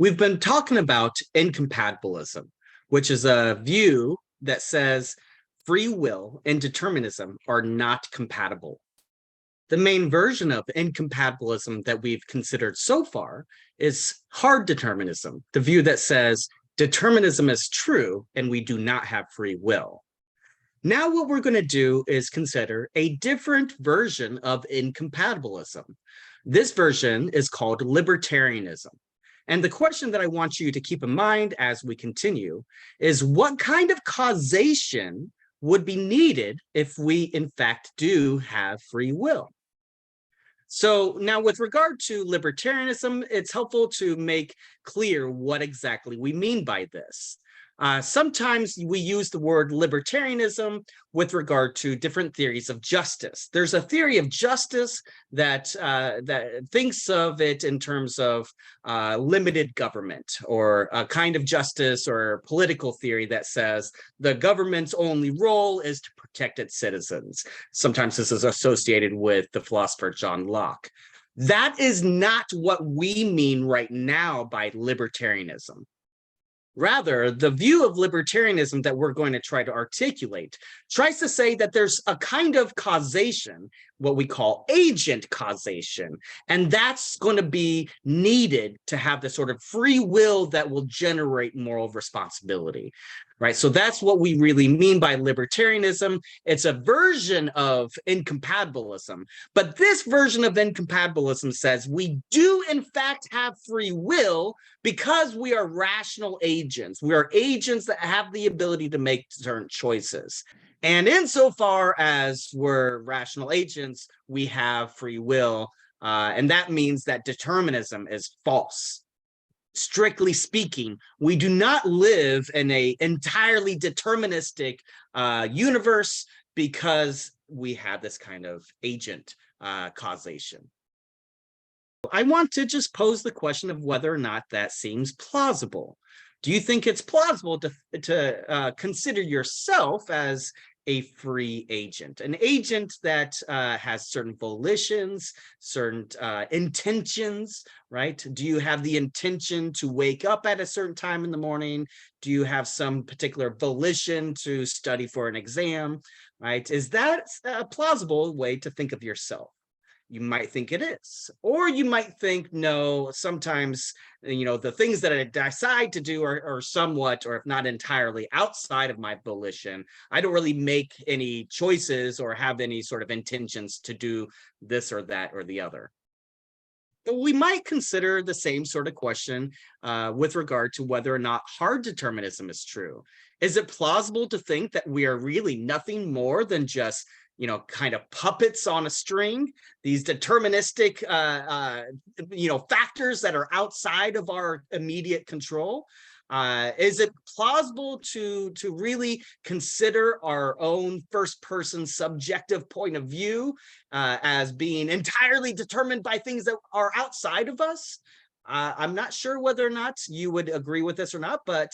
We've been talking about incompatibilism, which is a view that says free will and determinism are not compatible. The main version of incompatibilism that we've considered so far is hard determinism, the view that says determinism is true and we do not have free will. Now what we're going to do is consider a different version of incompatibilism. This version is called libertarianism. And the question that I want you to keep in mind as we continue is what kind of causation would be needed if we in fact do have free will? So now with regard to libertarianism, it's helpful to make clear what exactly we mean by this. Sometimes we use the word libertarianism with regard to different theories of justice. There's a theory of justice that thinks of it in terms of limited government, or a kind of justice or political theory that says the government's only role is to protect its citizens. Sometimes this is associated with the philosopher John Locke. That is not what we mean right now by libertarianism. Rather, the view of libertarianism that we're going to try to articulate tries to say that there's a kind of causation, what we call agent causation, and that's going to be needed to have the sort of free will that will generate moral responsibility. Right, so that's what we really mean by libertarianism. It's a version of incompatibilism, but this version of incompatibilism says we do in fact have free will because we are rational agents. We are agents that have the ability to make certain choices. And insofar as we're rational agents, we have free will, and that means that determinism is false. Strictly speaking, we do not live in an entirely deterministic universe because we have this kind of agent causation. I want to just pose the question of whether or not that seems plausible. Do you think it's plausible to consider yourself as a free agent, an agent that has certain volitions, certain intentions, right? Do you have the intention to wake up at a certain time in the morning? Do you have some particular volition to study for an exam, right? Is that a plausible way to think of yourself? You might think it is, or you might think, no, sometimes, the things that I decide to do are somewhat, or if not entirely, outside of my volition. I don't really make any choices or have any sort of intentions to do this or that or the other. But we might consider the same sort of question with regard to whether or not hard determinism is true. Is it plausible to think that we are really nothing more than just kind of puppets on a string, these deterministic, factors that are outside of our immediate control? Is it plausible to really consider our own first-person subjective point of view as being entirely determined by things that are outside of us? I'm not sure whether or not you would agree with this or not, but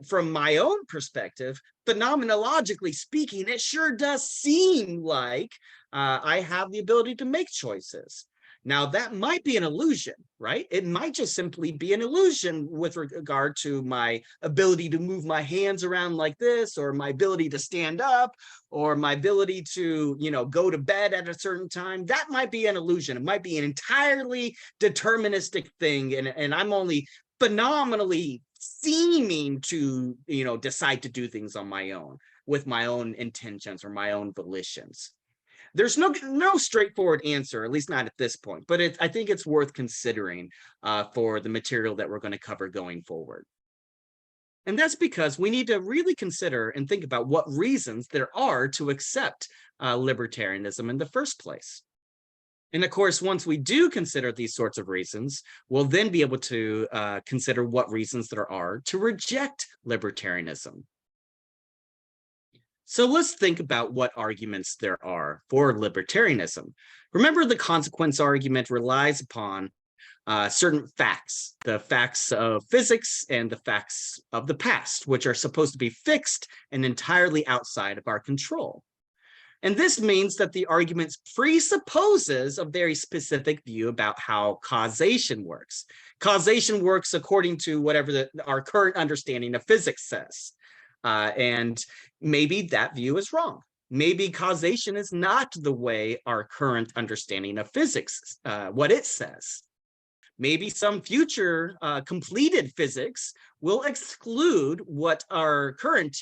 from my own perspective, phenomenologically speaking, it sure does seem like I have the ability to make choices. Now, that might be an illusion, right? It might just simply be an illusion with regard to my ability to move my hands around like this, or my ability to stand up, or my ability to, go to bed at a certain time. That might be an illusion. It might be an entirely deterministic thing, and I'm only phenomenally seeming to, decide to do things on my own with my own intentions or my own volitions. There's no straightforward answer, at least not at this point, but I think it's worth considering for the material that we're going to cover going forward. And that's because we need to really consider and think about what reasons there are to accept libertarianism in the first place. And of course, once we do consider these sorts of reasons, we'll then be able to consider what reasons there are to reject libertarianism. So let's think about what arguments there are for libertarianism. Remember, the consequence argument relies upon certain facts, the facts of physics and the facts of the past, which are supposed to be fixed and entirely outside of our control. And this means that the argument presupposes a very specific view about how causation works. Causation works according to whatever our current understanding of physics says. And maybe that view is wrong. Maybe causation is not the way our current understanding of physics, what it says. Maybe some future completed physics will exclude what our current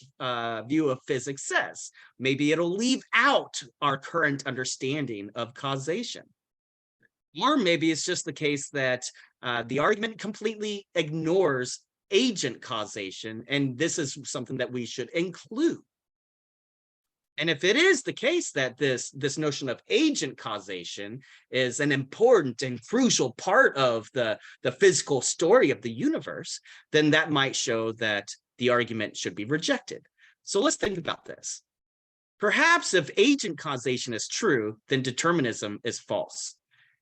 view of physics says. Maybe it'll leave out our current understanding of causation. Or maybe it's just the case that the argument completely ignores agent causation, and this is something that we should include. And if it is the case that this notion of agent causation is an important and crucial part of the physical story of the universe, then that might show that the argument should be rejected. So let's think about this. Perhaps if agent causation is true, then determinism is false.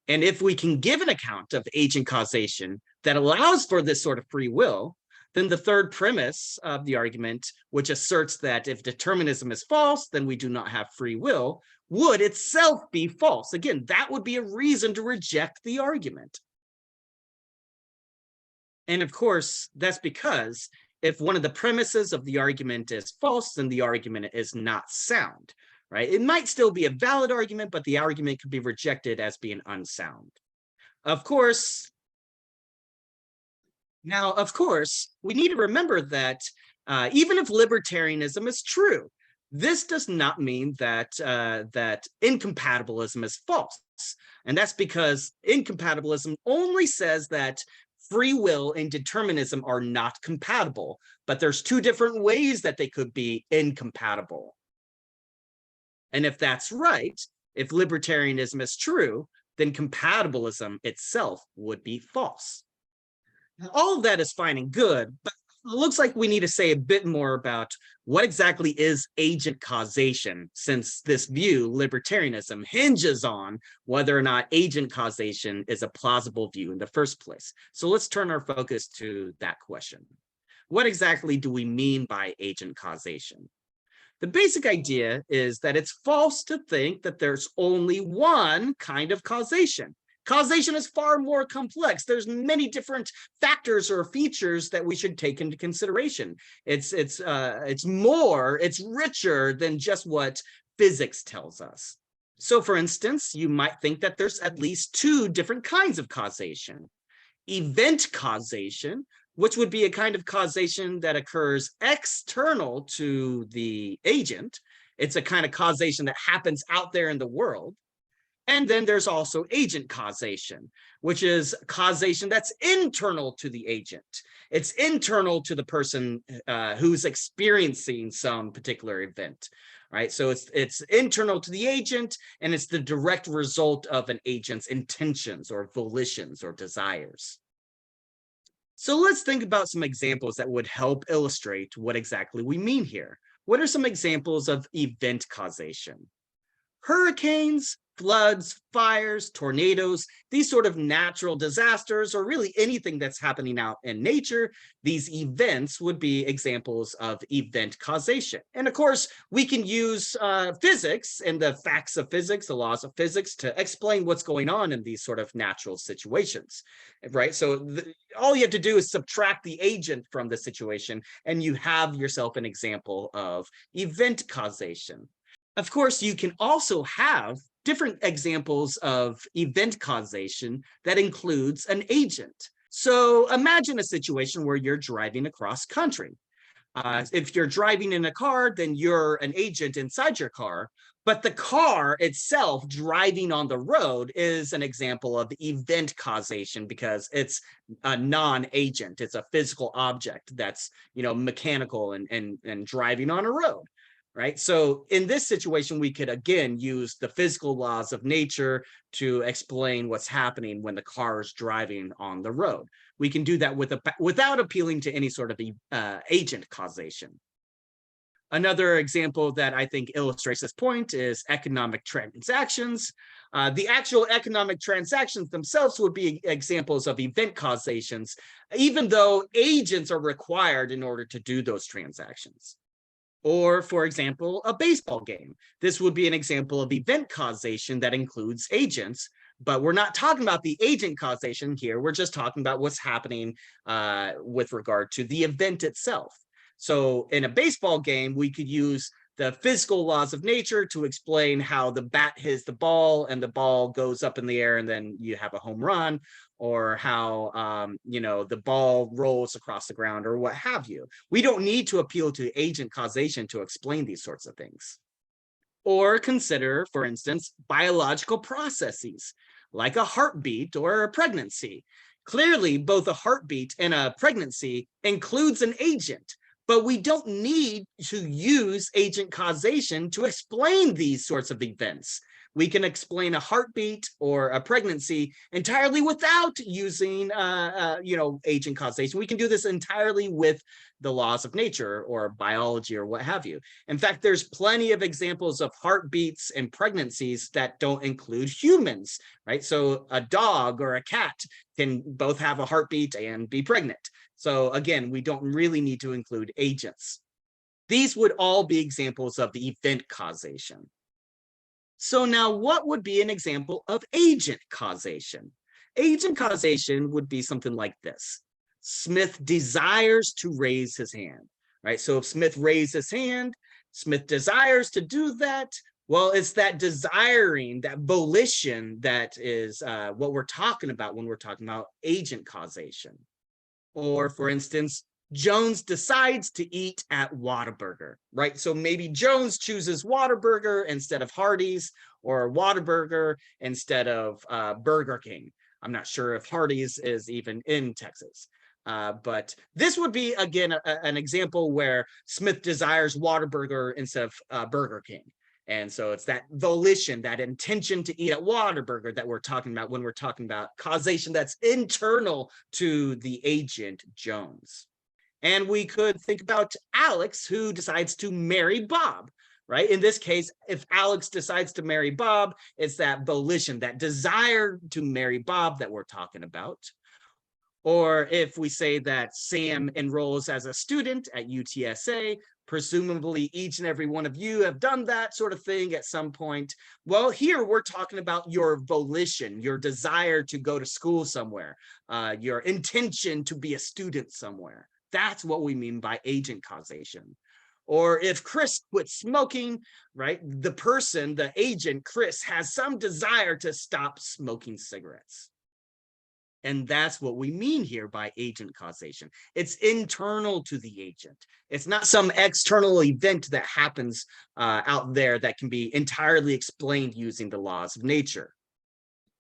And if we can give an account of agent causation that allows for this sort of free will, then the third premise of the argument, which asserts that if determinism is false, then we do not have free will, would itself be false. Again, that would be a reason to reject the argument. And of course, that's because if one of the premises of the argument is false, then the argument is not sound, right? It might still be a valid argument, but the argument could be rejected as being unsound. Of course, we need to remember that even if libertarianism is true, this does not mean that that incompatibilism is false. And that's because incompatibilism only says that free will and determinism are not compatible, but there's two different ways that they could be incompatible. And if that's right, if libertarianism is true, then compatibilism itself would be false. All of that is fine and good, but it looks like we need to say a bit more about what exactly is agent causation, since this view, libertarianism, hinges on whether or not agent causation is a plausible view in the first place. So let's turn our focus to that question. What exactly do we mean by agent causation? The basic idea is that it's false to think that there's only one kind of causation. Causation is far more complex. There's many different factors or features that we should take into consideration. It's richer than just what physics tells us. So for instance, you might think that there's at least two different kinds of causation. Event causation, which would be a kind of causation that occurs external to the agent. It's a kind of causation that happens out there in the world. And then there's also agent causation, which is causation that's internal to the agent. It's internal to the person who's experiencing some particular event, right? So it's internal to the agent, and it's the direct result of an agent's intentions or volitions or desires. So let's think about some examples that would help illustrate what exactly we mean here. What are some examples of event causation? Hurricanes, floods, fires, tornadoes, these sort of natural disasters, or really anything that's happening out in nature, these events would be examples of event causation. And of course, we can use physics and the facts of physics, the laws of physics, to explain what's going on in these sort of natural situations, right? So all you have to do is subtract the agent from the situation, and you have yourself an example of event causation. Of course, you can also have different examples of event causation that includes an agent. So imagine a situation where you're driving across country. If you're driving in a car, then you're an agent inside your car, but the car itself driving on the road is an example of event causation because it's a non-agent. It's a physical object that's, mechanical and driving on a road. Right. So in this situation, we could, again, use the physical laws of nature to explain what's happening when the car is driving on the road. We can do that without appealing to any sort of agent causation. Another example that I think illustrates this point is economic transactions. The actual economic transactions themselves would be examples of event causations, even though agents are required in order to do those transactions. Or, for example, a baseball game. This would be an example of event causation that includes agents, but we're not talking about the agent causation here. We're just talking about what's happening with regard to the event itself. So in a baseball game, we could use the physical laws of nature to explain how the bat hits the ball and the ball goes up in the air and then you have a home run, or how the ball rolls across the ground, or what have you. We don't need to appeal to agent causation to explain these sorts of things. Or consider, for instance, biological processes like a heartbeat or a pregnancy. Clearly, both a heartbeat and a pregnancy includes an agent, but we don't need to use agent causation to explain these sorts of events. We can explain a heartbeat or a pregnancy entirely without using, agent causation. We can do this entirely with the laws of nature or biology or what have you. In fact, there's plenty of examples of heartbeats and pregnancies that don't include humans, right? So a dog or a cat can both have a heartbeat and be pregnant. So again, we don't really need to include agents. These would all be examples of the event causation. So now what would be an example of agent causation? Agent causation would be something like this. Smith desires to raise his hand, right? So if Smith raised his hand, Smith desires to do that. Well, it's that desiring, that volition, that is what we're talking about when we're talking about agent causation. Or for instance, Jones decides to eat at Whataburger, right? So maybe Jones chooses Whataburger instead of Hardee's, or Whataburger instead of Burger King. I'm not sure if Hardee's is even in Texas. But this would be, again, an example where Smith desires Whataburger instead of Burger King. And so it's that volition, that intention to eat at Whataburger that we're talking about when we're talking about causation that's internal to the agent Jones. And we could think about Alex, who decides to marry Bob, right? In this case, if Alex decides to marry Bob, it's that volition, that desire to marry Bob that we're talking about. Or if we say that Sam enrolls as a student at UTSA, presumably each and every one of you have done that sort of thing at some point. Well, here we're talking about your volition, your desire to go to school somewhere, your intention to be a student somewhere. That's what we mean by agent causation. Or if Chris quits smoking, right, the person, the agent, Chris, has some desire to stop smoking cigarettes. And that's what we mean here by agent causation. It's internal to the agent. It's not some external event that happens out there that can be entirely explained using the laws of nature.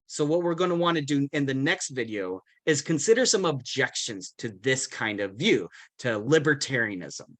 So what we're going to want to do in the next video is consider some objections to this kind of view, to libertarianism.